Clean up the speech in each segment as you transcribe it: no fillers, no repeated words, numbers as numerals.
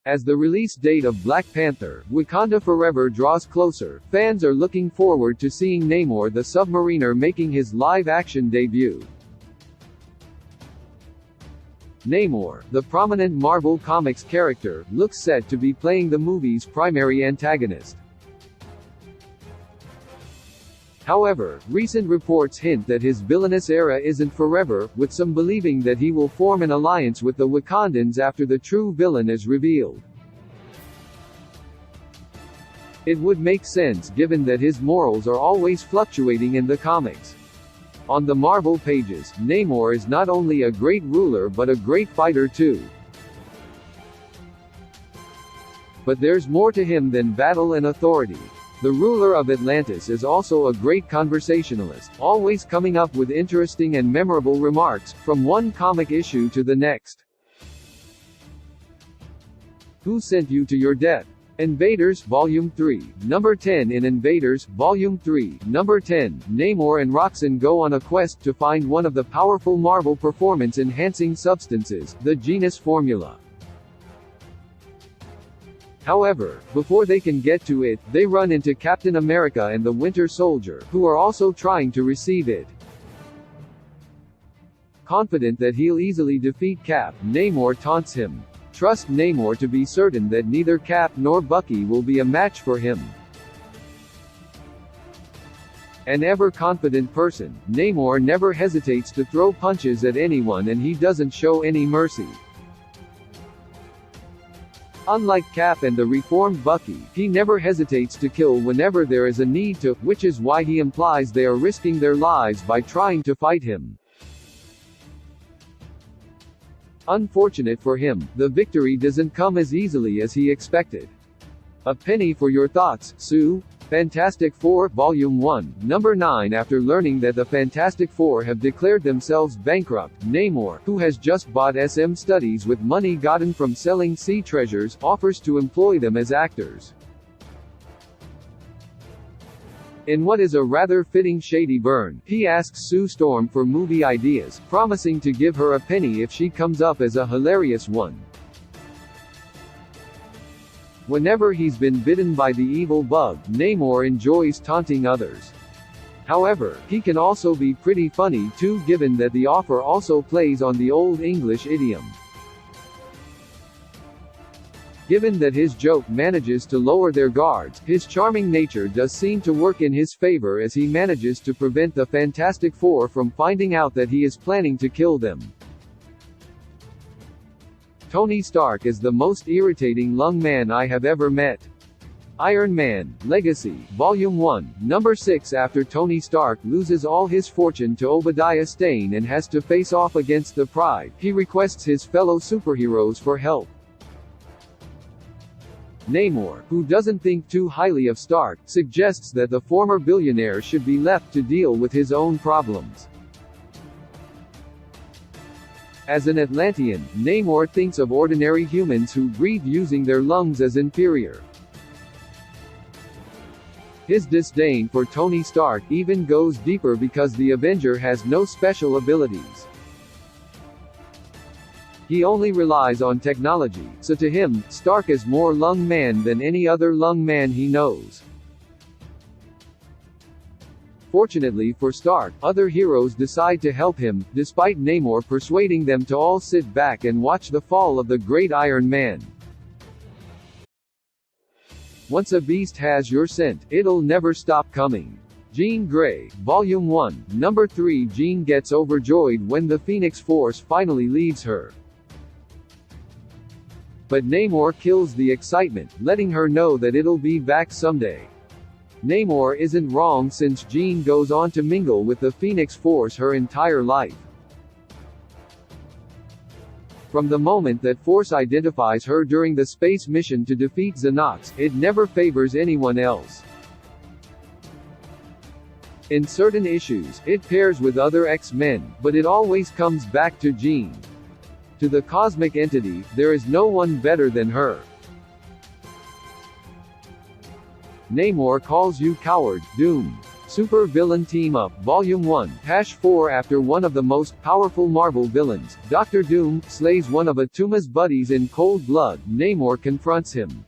As the release date of Black Panther: Wakanda Forever draws closer, fans are looking forward to seeing Namor the Submariner making his live-action debut. Namor, the prominent Marvel Comics character, looks set to be playing the movie's primary antagonist. However, recent reports hint that his villainous era isn't forever, with some believing that he will form an alliance with the Wakandans after the true villain is revealed. It would make sense given that his morals are always fluctuating in the comics. On the Marvel pages, Namor is not only a great ruler but a great fighter too. But there's more to him than battle and authority. The ruler of Atlantis is also a great conversationalist, always coming up with interesting and memorable remarks, from one comic issue to the next. Who Sent You to Your Death? Invaders, Volume 3, Number 10. In Invaders, Volume 3, Number 10, Namor and Roxanne go on a quest to find one of the powerful Marvel performance-enhancing substances, the genus Formula. However, before they can get to it, they run into Captain America and the Winter Soldier, who are also trying to receive it. Confident that he'll easily defeat Cap, Namor taunts him. Trust Namor to be certain that neither Cap nor Bucky will be a match for him. An ever-confident person, Namor never hesitates to throw punches at anyone and he doesn't show any mercy. Unlike Cap and the reformed Bucky, he never hesitates to kill whenever there is a need to, which is why he implies they are risking their lives by trying to fight him. Unfortunate for him, the victory doesn't come as easily as he expected. A penny for your thoughts, Sue? Fantastic Four, Volume 1, Number 9. After learning that the Fantastic Four have declared themselves bankrupt, Namor, who has just bought SM Studies with money gotten from selling sea treasures, offers to employ them as actors. In what is a rather fitting shady burn, he asks Sue Storm for movie ideas, promising to give her a penny if she comes up as a hilarious one. Whenever he's been bitten by the evil bug, Namor enjoys taunting others. However, he can also be pretty funny too, given that the offer also plays on the Old English idiom. Given that his joke manages to lower their guards, his charming nature does seem to work in his favor as he manages to prevent the Fantastic Four from finding out that he is planning to kill them. Tony Stark is the most irritating lung man I have ever met. Iron Man, Legacy, Volume 1, Number 6. After Tony Stark loses all his fortune to Obadiah Stane and has to face off against the Pride, he requests his fellow superheroes for help. Namor, who doesn't think too highly of Stark, suggests that the former billionaire should be left to deal with his own problems. As an Atlantean, Namor thinks of ordinary humans who breathe using their lungs as inferior. His disdain for Tony Stark even goes deeper because the Avenger has no special abilities. He only relies on technology, so to him, Stark is more lung man than any other lung man he knows. Fortunately for Stark, other heroes decide to help him, despite Namor persuading them to all sit back and watch the fall of the great Iron Man. Once a beast has your scent, it'll never stop coming. Jean Grey, Volume 1, Number 3. Jean gets overjoyed when the Phoenix Force finally leaves her. But Namor kills the excitement, letting her know that it'll be back someday. Namor isn't wrong since Jean goes on to mingle with the Phoenix Force her entire life. From the moment that Force identifies her during the space mission to defeat Xenox, it never favors anyone else. In certain issues, it pairs with other X-Men, but it always comes back to Jean. To the cosmic entity, there is no one better than her. Namor calls you coward, Doom. Super Villain Team Up, Volume 1, Hash 4. After one of the most powerful Marvel villains, Dr. Doom, slays one of Atuma's buddies in cold blood, Namor confronts him.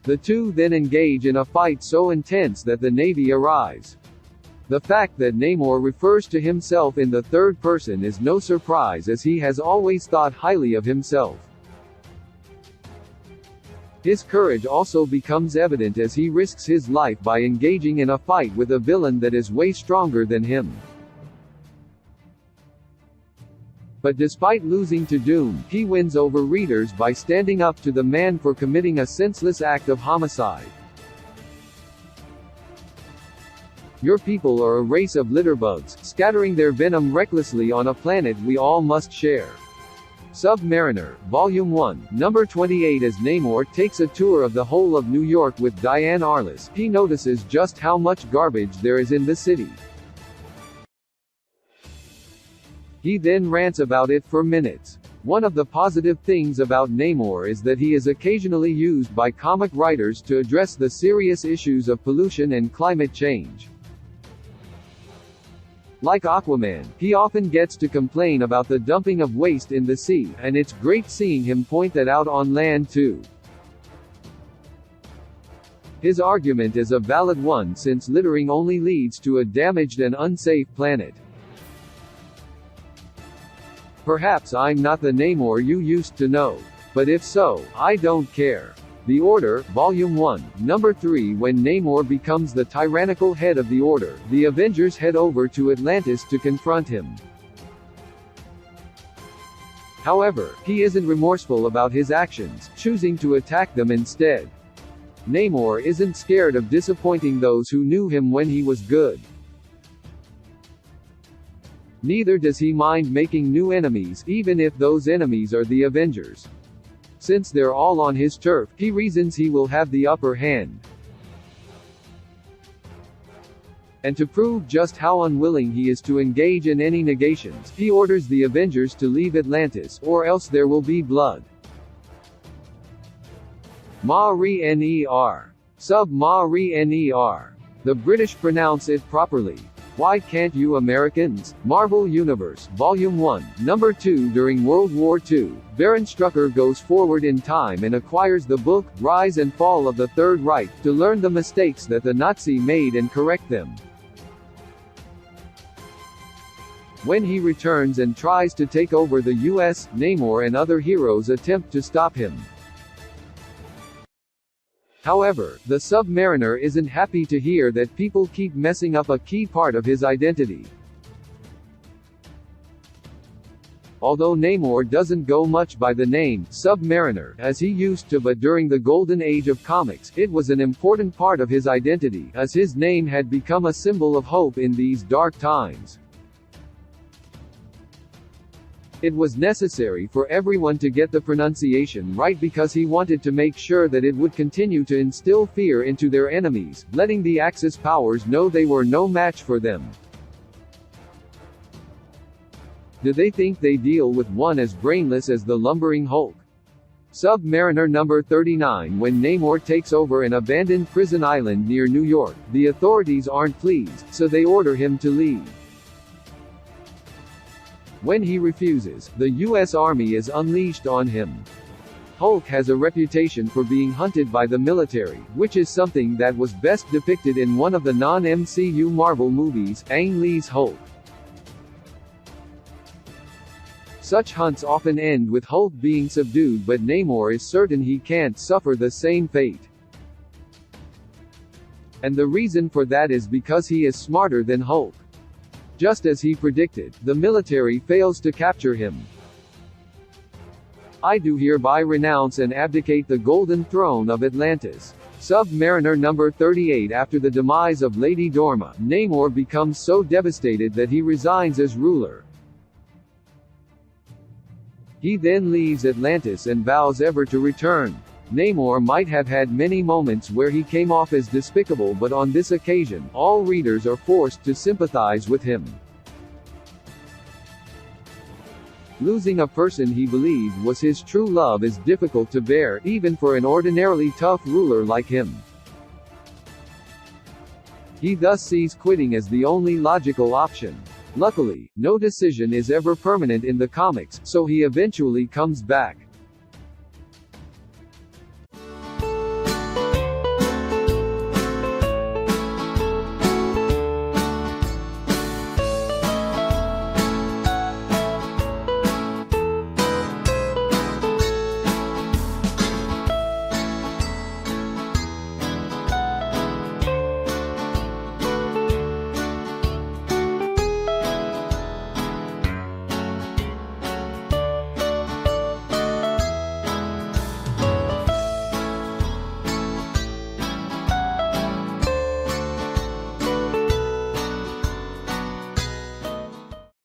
The two then engage in a fight so intense that the Navy arrives. The fact that Namor refers to himself in the third person is no surprise, as he has always thought highly of himself. His courage also becomes evident as he risks his life by engaging in a fight with a villain that is way stronger than him. But despite losing to Doom, he wins over readers by standing up to the man for committing a senseless act of homicide. Your people are a race of litterbugs, scattering their venom recklessly on a planet we all must share. Submariner, Volume 1, Number 28. As Namor takes a tour of the whole of New York with Diane Arliss, he notices just how much garbage there is in the city. He then rants about it for minutes. One of the positive things about Namor is that he is occasionally used by comic writers to address the serious issues of pollution and climate change. Like Aquaman, he often gets to complain about the dumping of waste in the sea, and it's great seeing him point that out on land too. His argument is a valid one, since littering only leads to a damaged and unsafe planet. Perhaps I'm not the Namor you used to know. But if so, I don't care. The Order, Volume 1, Number 3. When Namor becomes the tyrannical head of the Order, the Avengers head over to Atlantis to confront him. However, he isn't remorseful about his actions, choosing to attack them instead. Namor isn't scared of disappointing those who knew him when he was good. Neither does he mind making new enemies, even if those enemies are the Avengers. Since they're all on his turf, he reasons he will have the upper hand. And to prove just how unwilling he is to engage in any negations, he orders the Avengers to leave Atlantis, or else there will be blood. Ma-re-ner. Sub-ma-re-ner. The British pronounce it properly. Why can't you Americans? Marvel Universe, Volume 1, Number 2. During World War II, Baron Strucker goes forward in time and acquires the book, Rise and Fall of the Third Reich, to learn the mistakes that the Nazi made and correct them. When he returns and tries to take over the US, Namor and other heroes attempt to stop him. However, the Submariner isn't happy to hear that people keep messing up a key part of his identity. Although Namor doesn't go much by the name Submariner as he used to, but during the golden age of comics, it was an important part of his identity, as his name had become a symbol of hope in these dark times. It was necessary for everyone to get the pronunciation right because he wanted to make sure that it would continue to instill fear into their enemies, letting the Axis powers know they were no match for them. Do they think they deal with one as brainless as the lumbering Hulk? Submariner Number 39. When Namor takes over an abandoned prison island near New York, the authorities aren't pleased, so they order him to leave. When he refuses, the U.S. Army is unleashed on him. Hulk has a reputation for being hunted by the military, which is something that was best depicted in one of the non-MCU Marvel movies, Ang Lee's Hulk. Such hunts often end with Hulk being subdued, but Namor is certain he can't suffer the same fate. And the reason for that is because he is smarter than Hulk. Just as he predicted, the military fails to capture him. I do hereby renounce and abdicate the golden throne of Atlantis. Submariner Number 38. After the demise of Lady Dorma, Namor becomes so devastated that he resigns as ruler. He then leaves Atlantis and vows ever to return. Namor might have had many moments where he came off as despicable, but on this occasion, all readers are forced to sympathize with him. Losing a person he believed was his true love is difficult to bear, even for an ordinarily tough ruler like him. He thus sees quitting as the only logical option. Luckily, no decision is ever permanent in the comics, so he eventually comes back.